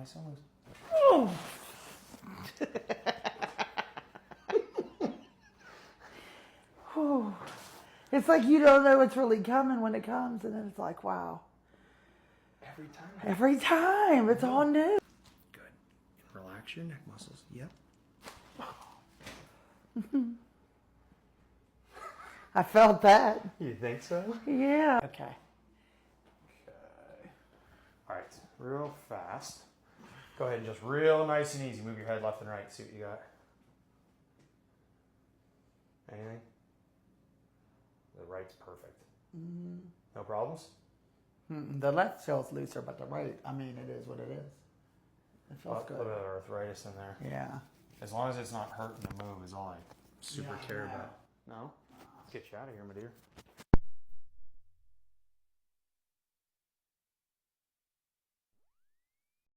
nice and loose. Oh. Whew. It's like you don't know what's really coming when it comes, and then it's like, wow. Every time. Every time. It's all new. Good. Relax your neck muscles. Yep. I felt that. You think so? Yeah. Okay. Okay. All right. Real fast. Go ahead and just real nice and easy. Move your head left and right. See what you got. Anything? The right's perfect. No problems? The left feels looser, but the right, I mean, it is what it is. It feels A little bit good. of arthritis in there. Yeah. As long as it's not hurting to move is all I super Yeah, care no. about. No? Get you out of here, my dear.